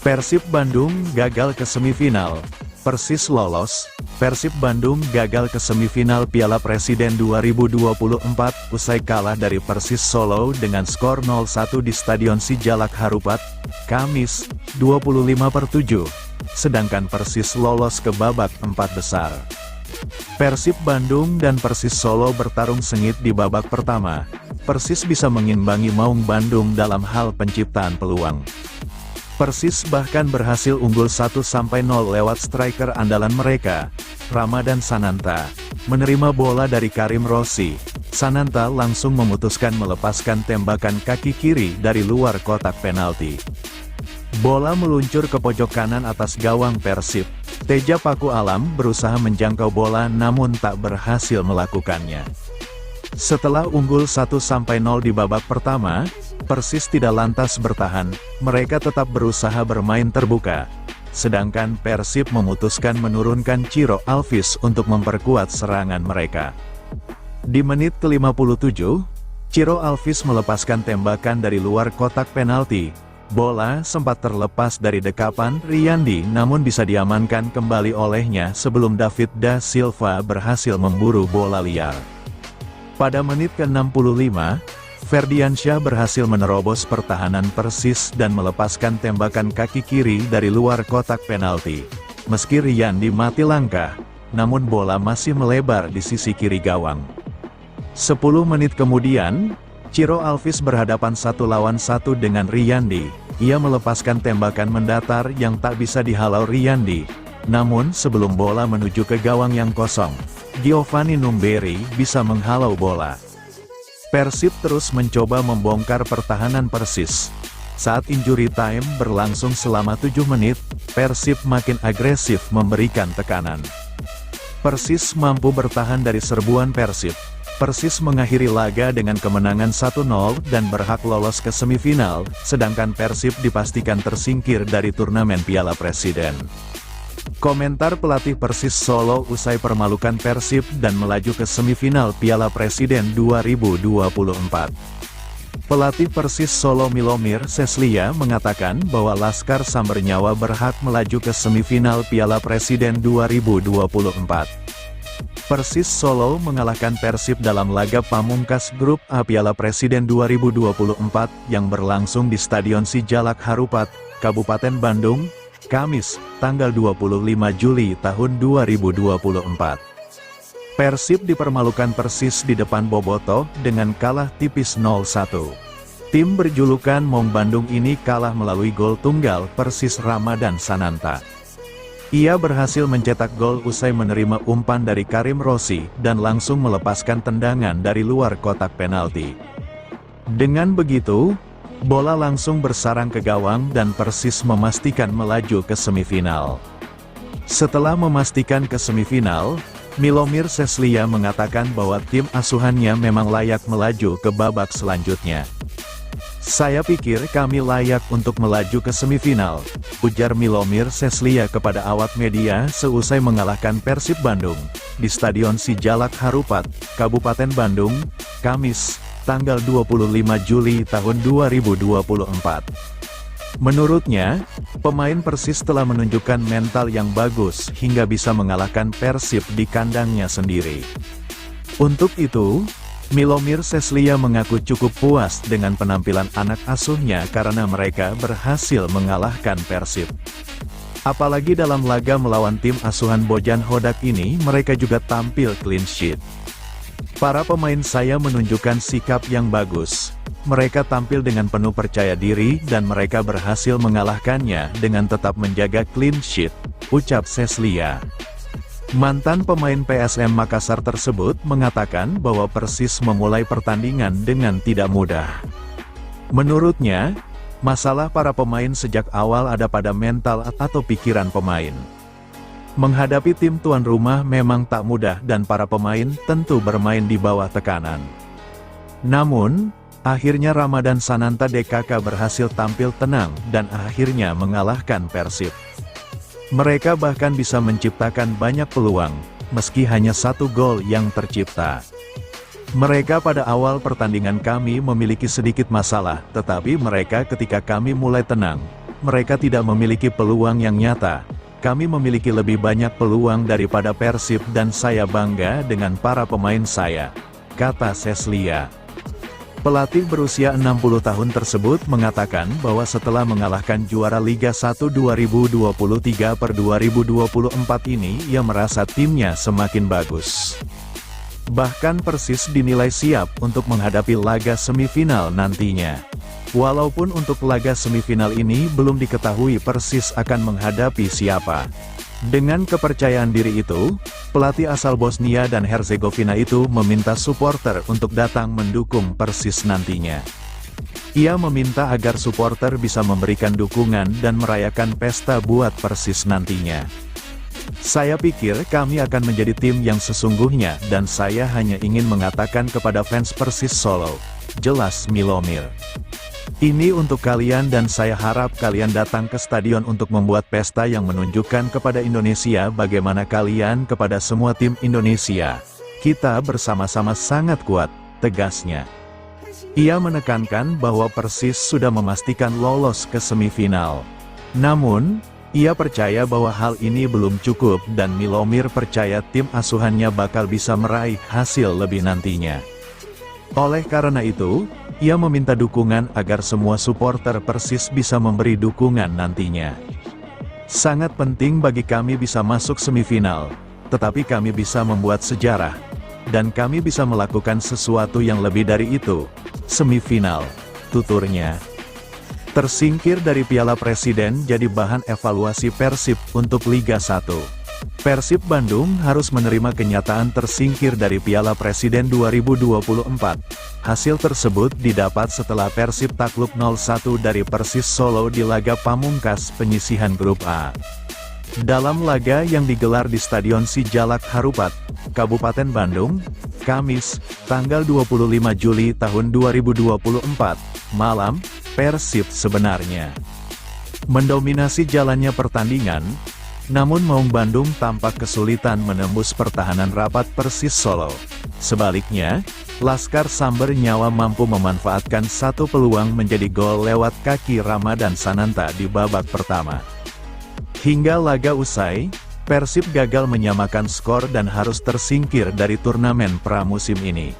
Persib Bandung gagal ke semifinal, Persis lolos. Persib Bandung gagal ke semifinal Piala Presiden 2024 usai kalah dari Persis Solo dengan skor 0-1 di Stadion Sijalak Harupat, Kamis, 25/7. Sedangkan Persis lolos ke babak 4 besar. Persib Bandung dan Persis Solo bertarung sengit di babak pertama. Persis bisa mengimbangi Maung Bandung dalam hal penciptaan peluang. Persis bahkan berhasil unggul 1-0 lewat striker andalan mereka, Ramadan Sananta, menerima bola dari Karim Rossi. Sananta langsung memutuskan melepaskan tembakan kaki kiri dari luar kotak penalti. Bola meluncur ke pojok kanan atas gawang Persib. Teja Paku Alam berusaha menjangkau bola namun tak berhasil melakukannya. Setelah unggul 1-0 di babak pertama, Persis tidak lantas bertahan, mereka tetap berusaha bermain terbuka. Sedangkan Persib memutuskan menurunkan Ciro Alvis untuk memperkuat serangan mereka. Di menit ke-57, Ciro Alvis melepaskan tembakan dari luar kotak penalti. Bola sempat terlepas dari dekapan Riyandi namun bisa diamankan kembali olehnya sebelum David Da Silva berhasil memburu bola liar. Pada menit ke-65, Ferdiansyah berhasil menerobos pertahanan Persis dan melepaskan tembakan kaki kiri dari luar kotak penalti. Meski Riyandi mati langkah, namun bola masih melebar di sisi kiri gawang. 10 menit kemudian, Ciro Alvis berhadapan 1 lawan 1 dengan Riyandi. Ia melepaskan tembakan mendatar yang tak bisa dihalau Riyandi. Namun sebelum bola menuju ke gawang yang kosong, Giovanni Numberi bisa menghalau bola. Persib terus mencoba membongkar pertahanan Persis. Saat injury time berlangsung selama 7 menit, Persib makin agresif memberikan tekanan. Persis mampu bertahan dari serbuan Persib. Persis mengakhiri laga dengan kemenangan 1-0 dan berhak lolos ke semifinal, sedangkan Persib dipastikan tersingkir dari turnamen Piala Presiden. Komentar pelatih Persis Solo usai permalukan Persib dan melaju ke semifinal Piala Presiden 2024. Pelatih Persis Solo Milomir Seslia mengatakan bahwa Laskar Sambernyawa berhak melaju ke semifinal Piala Presiden 2024. Persis Solo mengalahkan Persib dalam laga pamungkas Grup A Piala Presiden 2024 yang berlangsung di Stadion Sijalak Harupat, Kabupaten Bandung, Kamis, tanggal 25 Juli tahun 2024. Persib dipermalukan Persis di depan Bobotoh dengan kalah tipis 0-1. Tim berjulukan Maung Bandung ini kalah melalui gol tunggal Persis Ramadan Sananta. Ia berhasil mencetak gol usai menerima umpan dari Karim Rossi dan langsung melepaskan tendangan dari luar kotak penalti. Dengan begitu, bola langsung bersarang ke gawang dan Persis memastikan melaju ke semifinal. Setelah memastikan ke semifinal, Milomir Seslia mengatakan bahwa tim asuhannya memang layak melaju ke babak selanjutnya. "Saya pikir kami layak untuk melaju ke semifinal," ujar Milomir Seslia kepada awak media seusai mengalahkan Persib Bandung di Stadion Sijalak Harupat, Kabupaten Bandung, Kamis, tanggal 25 Juli tahun 2024. Menurutnya, pemain Persis telah menunjukkan mental yang bagus hingga bisa mengalahkan Persib di kandangnya sendiri. Untuk itu, Milomir Seslia mengaku cukup puas dengan penampilan anak asuhnya karena mereka berhasil mengalahkan Persib. Apalagi dalam laga melawan tim asuhan Bojan Hodak ini mereka juga tampil clean sheet. "Para pemain saya menunjukkan sikap yang bagus. Mereka tampil dengan penuh percaya diri dan mereka berhasil mengalahkannya dengan tetap menjaga clean sheet," ucap Seslia. Mantan pemain PSM Makassar tersebut mengatakan bahwa Persis memulai pertandingan dengan tidak mudah. Menurutnya, masalah para pemain sejak awal ada pada mental atau pikiran pemain. Menghadapi tim tuan rumah memang tak mudah dan para pemain tentu bermain di bawah tekanan. Namun, akhirnya Ramadan Sananta DKK berhasil tampil tenang dan akhirnya mengalahkan Persib. Mereka bahkan bisa menciptakan banyak peluang, meski hanya 1 gol yang tercipta. Mereka pada awal pertandingan kami memiliki sedikit masalah, tetapi mereka ketika kami mulai tenang, mereka tidak memiliki peluang yang nyata. Kami memiliki lebih banyak peluang daripada Persib dan saya bangga dengan para pemain saya, kata Seslia. Pelatih berusia 60 tahun tersebut mengatakan bahwa setelah mengalahkan juara Liga 1 2023 per 2024 ini ia merasa timnya semakin bagus. Bahkan Persis dinilai siap untuk menghadapi laga semifinal nantinya. Walaupun untuk laga semifinal ini belum diketahui Persis akan menghadapi siapa. Dengan kepercayaan diri itu, pelatih asal Bosnia dan Herzegovina itu meminta supporter untuk datang mendukung Persis nantinya. Ia meminta agar supporter bisa memberikan dukungan dan merayakan pesta buat Persis nantinya. Saya pikir kami akan menjadi tim yang sesungguhnya dan saya hanya ingin mengatakan kepada fans Persis Solo, jelas Milomir. Ini untuk kalian dan saya harap kalian datang ke stadion untuk membuat pesta yang menunjukkan kepada Indonesia bagaimana kalian kepada semua tim Indonesia. Kita bersama-sama sangat kuat, tegasnya. Ia menekankan bahwa Persis sudah memastikan lolos ke semifinal. Namun, ia percaya bahwa hal ini belum cukup dan Milomir percaya tim asuhannya bakal bisa meraih hasil lebih nantinya. Oleh karena itu, ia meminta dukungan agar semua supporter Persis bisa memberi dukungan nantinya. Sangat penting bagi kami bisa masuk semifinal, tetapi kami bisa membuat sejarah, dan kami bisa melakukan sesuatu yang lebih dari itu, semifinal, tuturnya. Tersingkir dari Piala Presiden jadi bahan evaluasi Persib untuk Liga 1. Persib Bandung harus menerima kenyataan tersingkir dari Piala Presiden 2024. Hasil tersebut didapat setelah Persib takluk 0-1 dari Persis Solo di laga pamungkas penyisihan Grup A. Dalam laga yang digelar di Stadion Sijalak Harupat, Kabupaten Bandung, Kamis, tanggal 25 Juli tahun 2024, malam, Persib sebenarnya mendominasi jalannya pertandingan. Namun Maung Bandung tampak kesulitan menembus pertahanan rapat Persis Solo. Sebaliknya, Laskar Samber Nyawa mampu memanfaatkan satu peluang menjadi gol lewat kaki Ramadan Sananta di babak pertama. Hingga laga usai, Persib gagal menyamakan skor dan harus tersingkir dari turnamen pramusim ini.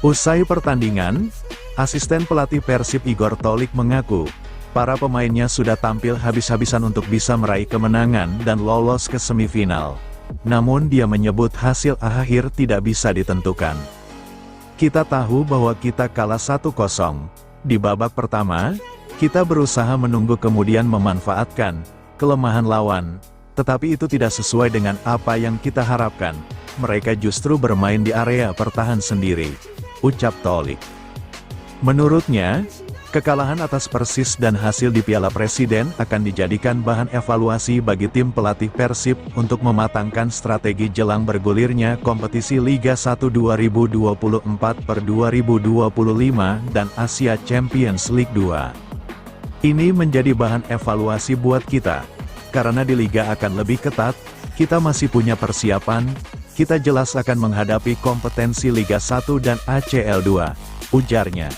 Usai pertandingan, asisten pelatih Persib Igor Tolik mengaku, para pemainnya sudah tampil habis-habisan untuk bisa meraih kemenangan dan lolos ke semifinal. Namun dia menyebut hasil akhir tidak bisa ditentukan. Kita tahu bahwa kita kalah 1-0. Di babak pertama, kita berusaha menunggu kemudian memanfaatkan kelemahan lawan. Tetapi itu tidak sesuai dengan apa yang kita harapkan. Mereka justru bermain di area pertahan sendiri, ucap Tolik. Menurutnya, kekalahan atas Persis dan hasil di Piala Presiden akan dijadikan bahan evaluasi bagi tim pelatih Persib untuk mematangkan strategi jelang bergulirnya kompetisi Liga 1 2024 per 2025 dan Asia Champions League 2. Ini menjadi bahan evaluasi buat kita, karena di Liga akan lebih ketat, kita masih punya persiapan, kita jelas akan menghadapi kompetensi Liga 1 dan ACL 2, ujarnya.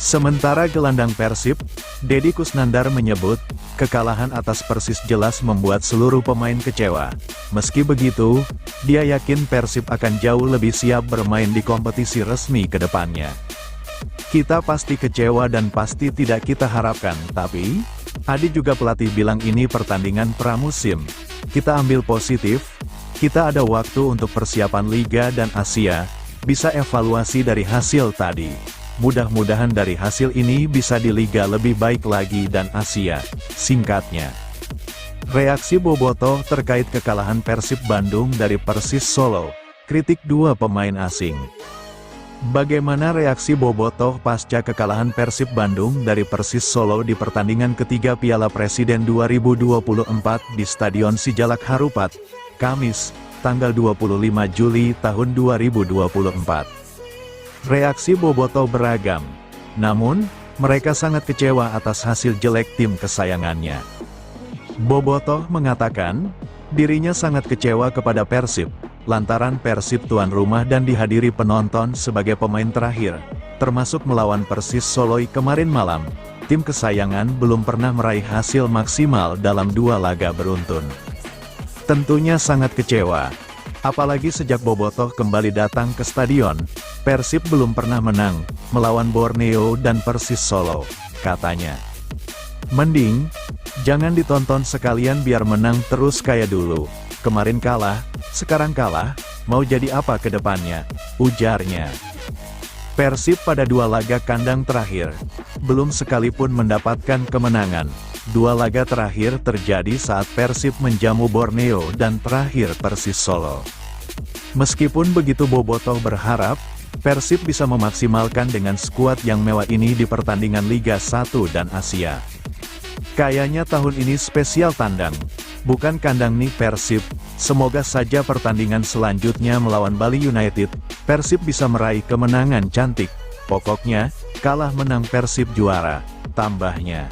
Sementara gelandang Persib, Deddy Kusnandar menyebut, kekalahan atas Persis jelas membuat seluruh pemain kecewa. Meski begitu, dia yakin Persib akan jauh lebih siap bermain di kompetisi resmi ke depannya. Kita pasti kecewa dan pasti tidak kita harapkan, tapi, Adi juga pelatih bilang ini pertandingan pramusim. Kita ambil positif, kita ada waktu untuk persiapan Liga dan Asia, bisa evaluasi dari hasil tadi. Mudah-mudahan dari hasil ini bisa di Liga lebih baik lagi dan Asia, singkatnya. Reaksi Bobotoh terkait kekalahan Persib Bandung dari Persis Solo. Kritik dua pemain asing. Bagaimana reaksi Bobotoh pasca kekalahan Persib Bandung dari Persis Solo di pertandingan ketiga Piala Presiden 2024 di Stadion Sijalak Harupat, Kamis, tanggal 25 Juli tahun 2024. Reaksi Bobotoh beragam. Namun, mereka sangat kecewa atas hasil jelek tim kesayangannya. Bobotoh mengatakan, dirinya sangat kecewa kepada Persib, lantaran Persib tuan rumah dan dihadiri penonton sebagai pemain terakhir, termasuk melawan Persis Solo kemarin malam. Tim kesayangan belum pernah meraih hasil maksimal dalam dua laga beruntun. Tentunya sangat kecewa. Apalagi sejak Bobotoh kembali datang ke stadion, Persib belum pernah menang, melawan Borneo dan Persis Solo, katanya. Mending, jangan ditonton sekalian biar menang terus kayak dulu. Kemarin kalah, sekarang kalah, mau jadi apa ke depannya, ujarnya. Persib pada dua laga kandang terakhir, belum sekalipun mendapatkan kemenangan. Dua laga terakhir terjadi saat Persib menjamu Borneo dan terakhir Persis Solo. Meskipun begitu, Bobotoh berharap Persib bisa memaksimalkan dengan skuad yang mewah ini di pertandingan Liga 1 dan Asia. Kayaknya tahun ini spesial tandang, bukan kandang nih Persib. Semoga saja pertandingan selanjutnya melawan Bali United, Persib bisa meraih kemenangan cantik. Pokoknya, kalah menang Persib juara, tambahnya.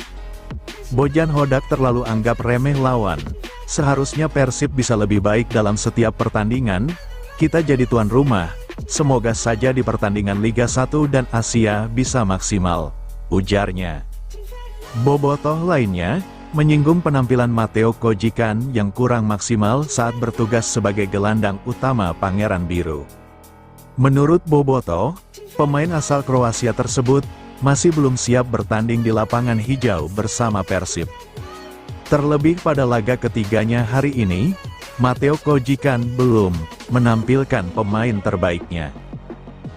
Bojan Hodak terlalu anggap remeh lawan. Seharusnya Persib bisa lebih baik dalam setiap pertandingan. Kita jadi tuan rumah, semoga saja di pertandingan Liga 1 dan Asia bisa maksimal, ujarnya. Bobotoh lainnya, menyinggung penampilan Matteo Kojikan yang kurang maksimal saat bertugas sebagai gelandang utama Pangeran Biru. Menurut Bobotoh, pemain asal Kroasia tersebut masih belum siap bertanding di lapangan hijau bersama Persib. Terlebih pada laga ketiganya hari ini, Matteo Kojikan belum menampilkan pemain terbaiknya.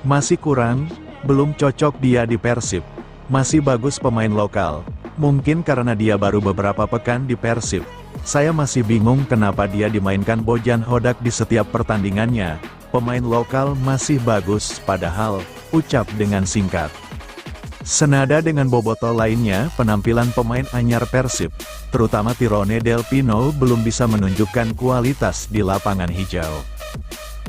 Masih kurang, belum cocok dia di Persib. Masih bagus pemain lokal. Mungkin karena dia baru beberapa pekan di Persib. Saya masih bingung kenapa dia dimainkan Bojan Hodak di setiap pertandingannya. Pemain lokal masih bagus padahal, ucap dengan singkat. Senada dengan Bobotoh lainnya, penampilan pemain anyar Persib, terutama Tirone Del Pino belum bisa menunjukkan kualitas di lapangan hijau.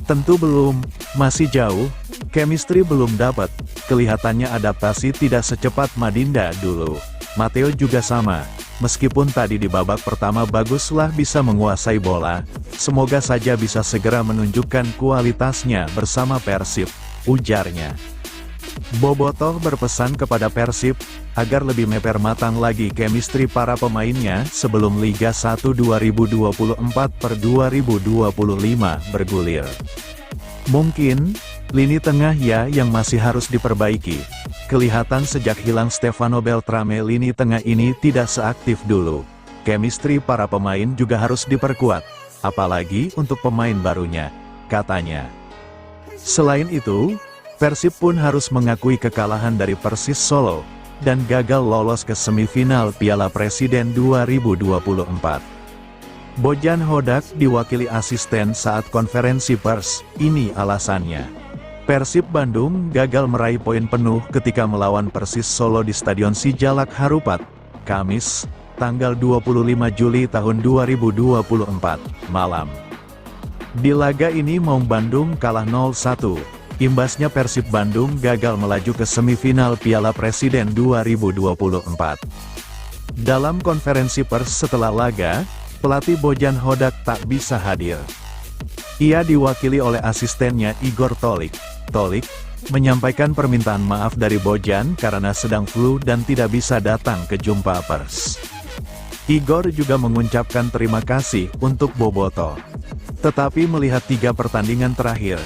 Tentu belum, masih jauh, chemistry belum dapat, kelihatannya adaptasi tidak secepat Madinda dulu. Matteo juga sama, meskipun tadi di babak pertama baguslah bisa menguasai bola, semoga saja bisa segera menunjukkan kualitasnya bersama Persib, ujarnya. Bobotoh berpesan kepada Persib, agar lebih mempermatang lagi chemistry para pemainnya sebelum Liga 1 2024/2025 bergulir. Mungkin, lini tengah ya yang masih harus diperbaiki. Kelihatan sejak hilang Stefano Beltrame lini tengah ini tidak seaktif dulu. Chemistry para pemain juga harus diperkuat, apalagi untuk pemain barunya, katanya. Selain itu, Persib pun harus mengakui kekalahan dari Persis Solo, dan gagal lolos ke semifinal Piala Presiden 2024. Bojan Hodak diwakili asisten saat konferensi pers, ini alasannya. Persib Bandung gagal meraih poin penuh ketika melawan Persis Solo di Stadion Sijalak Harupat, Kamis, tanggal 25 Juli tahun 2024, malam. Di laga ini Maung Bandung kalah 0-1, imbasnya Persib Bandung gagal melaju ke semifinal Piala Presiden 2024. Dalam konferensi pers setelah laga, pelatih Bojan Hodak tak bisa hadir. Ia diwakili oleh asistennya Igor Tolik. Tolik menyampaikan permintaan maaf dari Bojan karena sedang flu dan tidak bisa datang ke jumpa pers. Igor juga mengucapkan terima kasih untuk Bobotoh. Tetapi melihat 3 pertandingan terakhir,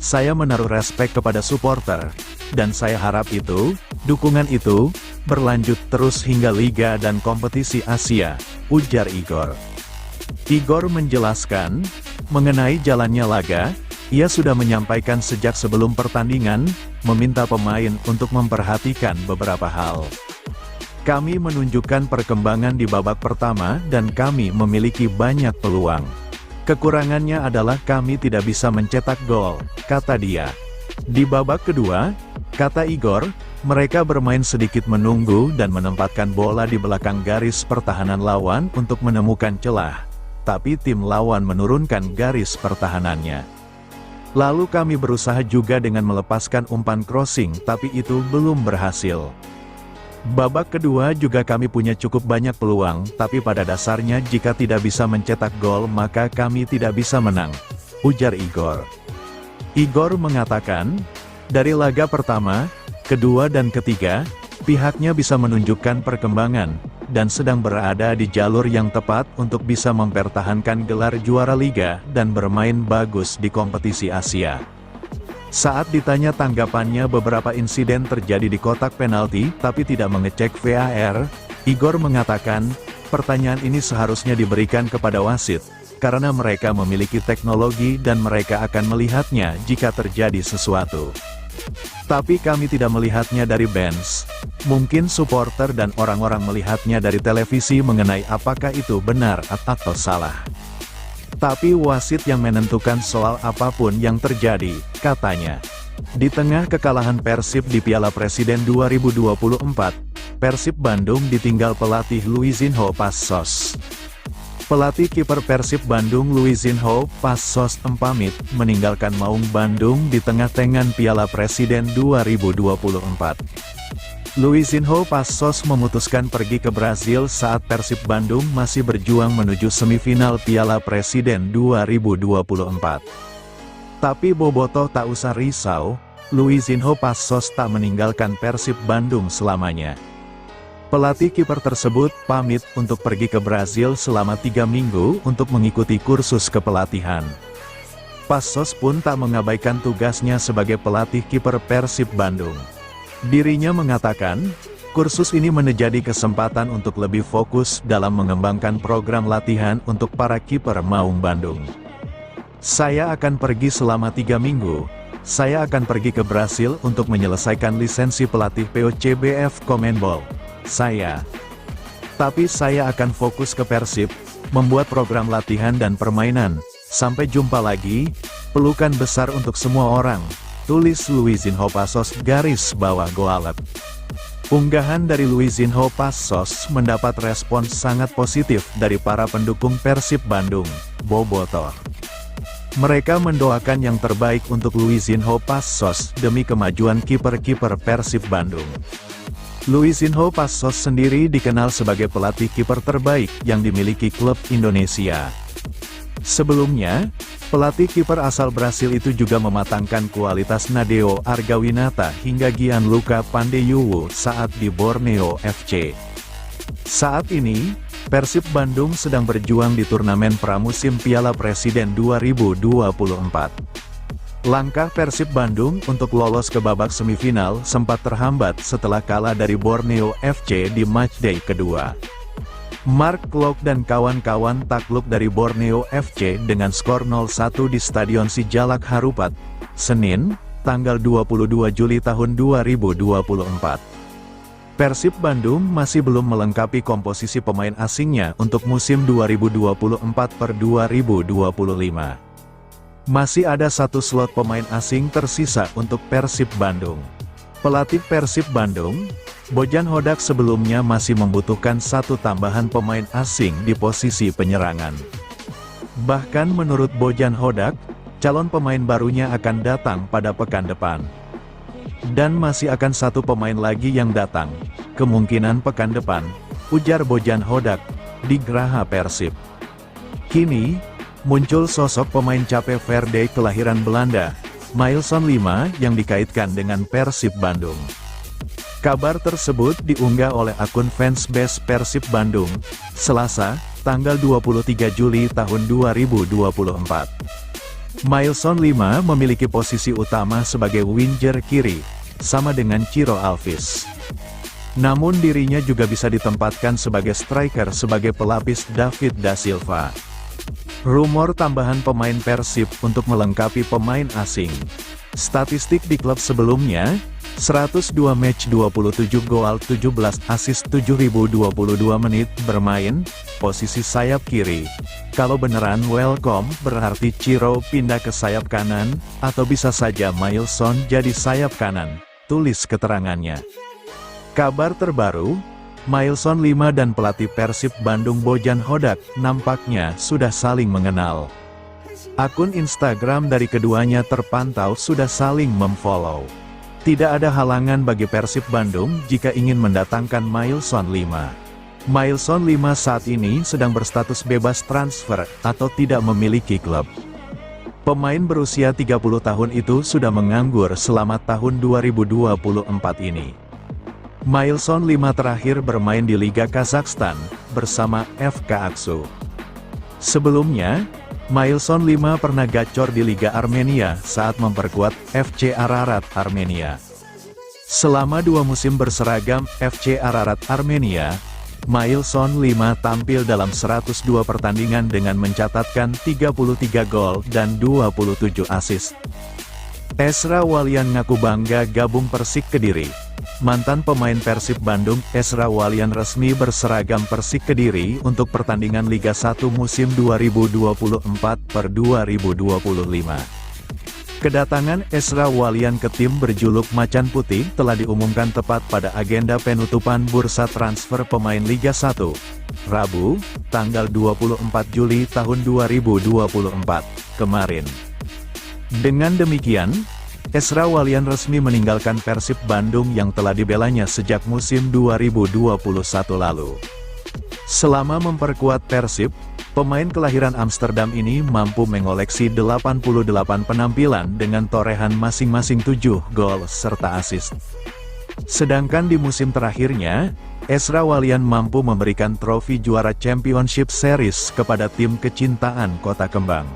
saya menaruh respek kepada supporter, dan saya harap dukungan itu, berlanjut terus hingga Liga dan kompetisi Asia, ujar Igor. Igor menjelaskan, mengenai jalannya laga, ia sudah menyampaikan sejak sebelum pertandingan, meminta pemain untuk memperhatikan beberapa hal. Kami menunjukkan perkembangan di babak pertama dan kami memiliki banyak peluang. Kekurangannya adalah kami tidak bisa mencetak gol, kata dia. Di babak kedua, kata Igor, mereka bermain sedikit menunggu dan menempatkan bola di belakang garis pertahanan lawan untuk menemukan celah. Tapi tim lawan menurunkan garis pertahanannya. Lalu kami berusaha juga dengan melepaskan umpan crossing tapi itu belum berhasil. Babak kedua juga kami punya cukup banyak peluang, tapi pada dasarnya jika tidak bisa mencetak gol maka kami tidak bisa menang, ujar Igor. Igor mengatakan, dari laga pertama, kedua dan ketiga, pihaknya bisa menunjukkan perkembangan, dan sedang berada di jalur yang tepat untuk bisa mempertahankan gelar juara liga dan bermain bagus di kompetisi Asia. Saat ditanya tanggapannya beberapa insiden terjadi di kotak penalti tapi tidak mengecek VAR, Igor mengatakan, pertanyaan ini seharusnya diberikan kepada wasit, karena mereka memiliki teknologi dan mereka akan melihatnya jika terjadi sesuatu. Tapi kami tidak melihatnya dari bench. Mungkin supporter dan orang-orang melihatnya dari televisi mengenai apakah itu benar atau salah. Tapi wasit yang menentukan soal apapun yang terjadi, katanya. Di tengah kekalahan Persib di Piala Presiden 2024, Persib Bandung ditinggal pelatih Luizinho Passos. Pelatih kiper Persib Bandung Luizinho Passos pamit meninggalkan Maung Bandung di tengah-tengah Piala Presiden 2024. Luizinho Passos memutuskan pergi ke Brasil saat Persib Bandung masih berjuang menuju semifinal Piala Presiden 2024. Tapi Bobotoh tak usah risau, Luizinho Passos tak meninggalkan Persib Bandung selamanya. Pelatih kiper tersebut pamit untuk pergi ke Brasil selama 3 minggu untuk mengikuti kursus kepelatihan. Passos pun tak mengabaikan tugasnya sebagai pelatih kiper Persib Bandung. Dirinya mengatakan, kursus ini menjadi kesempatan untuk lebih fokus dalam mengembangkan program latihan untuk para kiper Maung Bandung. Saya akan pergi selama 3 minggu. Saya akan pergi ke Brasil untuk menyelesaikan lisensi pelatih POCBF Comenbol. Tapi saya akan fokus ke Persib, membuat program latihan dan permainan. Sampai jumpa lagi, pelukan besar untuk semua orang. Tulis Luizinho Passos _Goalet. Unggahan dari Luizinho Passos mendapat respons sangat positif dari para pendukung Persib Bandung, Bobotoh. Mereka mendoakan yang terbaik untuk Luizinho Passos demi kemajuan kiper-kiper Persib Bandung. Luizinho Passos sendiri dikenal sebagai pelatih kiper terbaik yang dimiliki klub Indonesia. Sebelumnya, pelatih kiper asal Brasil itu juga mematangkan kualitas Nadeo Argawinata hingga Gianluca Pandeyuwu saat di Borneo FC. Saat ini, Persib Bandung sedang berjuang di turnamen pramusim Piala Presiden 2024. Langkah Persib Bandung untuk lolos ke babak semifinal sempat terhambat setelah kalah dari Borneo FC di matchday kedua. Mark Klok dan kawan-kawan takluk dari Borneo FC dengan skor 0-1 di Stadion Sijalak Harupat, Senin, tanggal 22 Juli tahun 2024. Persib Bandung masih belum melengkapi komposisi pemain asingnya untuk musim 2024-2025. Masih ada 1 slot pemain asing tersisa untuk Persib Bandung. Pelatih Persib Bandung, Bojan Hodak sebelumnya masih membutuhkan 1 tambahan pemain asing di posisi penyerangan. Bahkan menurut Bojan Hodak, calon pemain barunya akan datang pada pekan depan. Dan masih akan 1 pemain lagi yang datang, kemungkinan pekan depan, ujar Bojan Hodak, di Graha Persib. Kini, muncul sosok pemain Cape Verde kelahiran Belanda, Mailson 5 yang dikaitkan dengan Persib Bandung. Kabar tersebut diunggah oleh akun fansbase Persib Bandung, Selasa, tanggal 23 Juli tahun 2024. Mailson 5 memiliki posisi utama sebagai winger kiri, sama dengan Ciro Alves. Namun dirinya juga bisa ditempatkan sebagai striker sebagai pelapis David da Silva. Rumor tambahan pemain Persib untuk melengkapi pemain asing. Statistik di klub sebelumnya, 102 match 27 gol 17 assist 7022 menit bermain, posisi sayap kiri. Kalau beneran welcome, berarti Ciro pindah ke sayap kanan, atau bisa saja Mailson jadi sayap kanan, tulis keterangannya. Kabar terbaru, Mailson 5 dan pelatih Persib Bandung Bojan Hodak, nampaknya sudah saling mengenal. Akun Instagram dari keduanya terpantau sudah saling memfollow. Tidak ada halangan bagi Persib Bandung jika ingin mendatangkan Mailson 5. Mailson 5 saat ini sedang berstatus bebas transfer atau tidak memiliki klub. Pemain berusia 30 tahun itu sudah menganggur selama tahun 2024 ini. Mailson 5 terakhir bermain di Liga Kazakhstan bersama FK Aksu. Sebelumnya, Mailson 5 pernah gacor di Liga Armenia saat memperkuat FC Ararat Armenia. Selama 2 musim berseragam FC Ararat Armenia, Mailson 5 tampil dalam 102 pertandingan dengan mencatatkan 33 gol dan 27 assist. Ezra Walian ngaku bangga gabung Persik Kediri. Mantan pemain Persib Bandung, Ezra Walian resmi berseragam Persik Kediri untuk pertandingan Liga 1 musim 2024/2025. Kedatangan Ezra Walian ke tim berjuluk Macan Putih telah diumumkan tepat pada agenda penutupan bursa transfer pemain Liga 1, Rabu, tanggal 24 Juli tahun 2024, kemarin. Dengan demikian, Ezra Walian resmi meninggalkan Persib Bandung yang telah dibelanya sejak musim 2021 lalu. Selama memperkuat Persib, pemain kelahiran Amsterdam ini mampu mengoleksi 88 penampilan dengan torehan masing-masing 7 gol serta assist. Sedangkan di musim terakhirnya, Ezra Walian mampu memberikan trofi juara Championship Series kepada tim kecintaan Kota Kembang.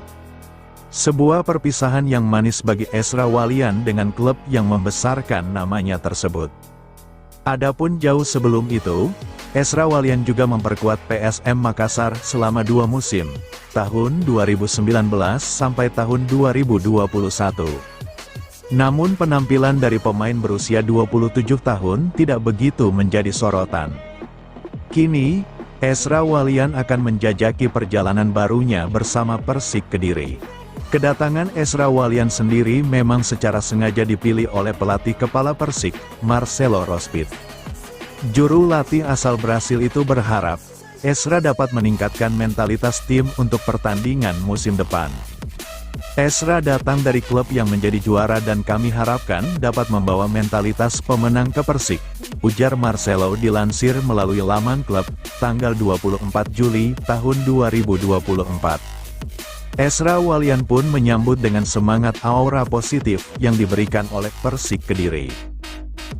Sebuah perpisahan yang manis bagi Ezra Walian dengan klub yang membesarkan namanya tersebut. Adapun jauh sebelum itu, Ezra Walian juga memperkuat PSM Makassar selama 2 musim, tahun 2019 sampai tahun 2021. Namun penampilan dari pemain berusia 27 tahun tidak begitu menjadi sorotan. Kini, Ezra Walian akan menjajaki perjalanan barunya bersama Persik Kediri. Kedatangan Ezra Walian sendiri memang secara sengaja dipilih oleh pelatih kepala Persik, Marcelo Rospit. Juru latih asal Brasil itu berharap, Ezra dapat meningkatkan mentalitas tim untuk pertandingan musim depan. Ezra datang dari klub yang menjadi juara dan kami harapkan dapat membawa mentalitas pemenang ke Persik, ujar Marcelo dilansir melalui laman klub, tanggal 24 Juli tahun 2024. Ezra Walian pun menyambut dengan semangat aura positif yang diberikan oleh Persik Kediri.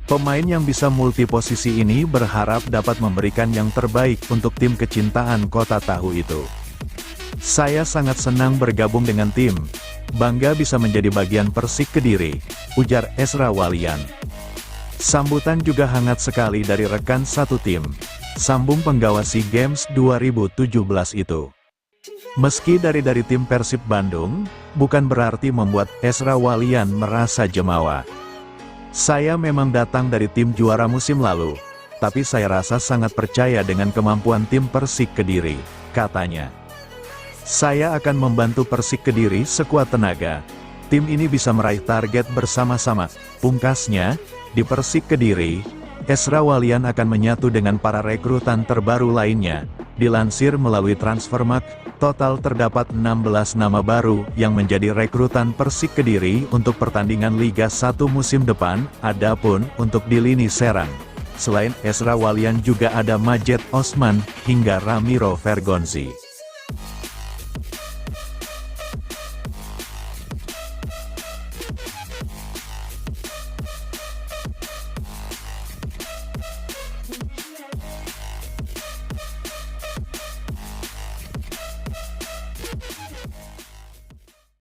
Pemain yang bisa multiposisi ini berharap dapat memberikan yang terbaik untuk tim kecintaan Kota Tahu itu. Saya sangat senang bergabung dengan tim, bangga bisa menjadi bagian Persik Kediri, ujar Ezra Walian. Sambutan juga hangat sekali dari rekan satu tim, sambung penggawa SEA Games 2017 itu. Meski dari tim Persib Bandung, bukan berarti membuat Ezra Walian merasa jemawa. Saya memang datang dari tim juara musim lalu, tapi saya rasa sangat percaya dengan kemampuan tim Persik Kediri, katanya. Saya akan membantu Persik Kediri sekuat tenaga. Tim ini bisa meraih target bersama-sama, pungkasnya. Di Persik Kediri, Ezra Walian akan menyatu dengan para rekrutan terbaru lainnya. Dilansir melalui Transfermarkt, total terdapat 16 nama baru yang menjadi rekrutan Persik Kediri untuk pertandingan Liga 1 musim depan. Adapun untuk di lini serang, selain Ezra Walian juga ada Majed Osman hingga Ramiro Vergonzi.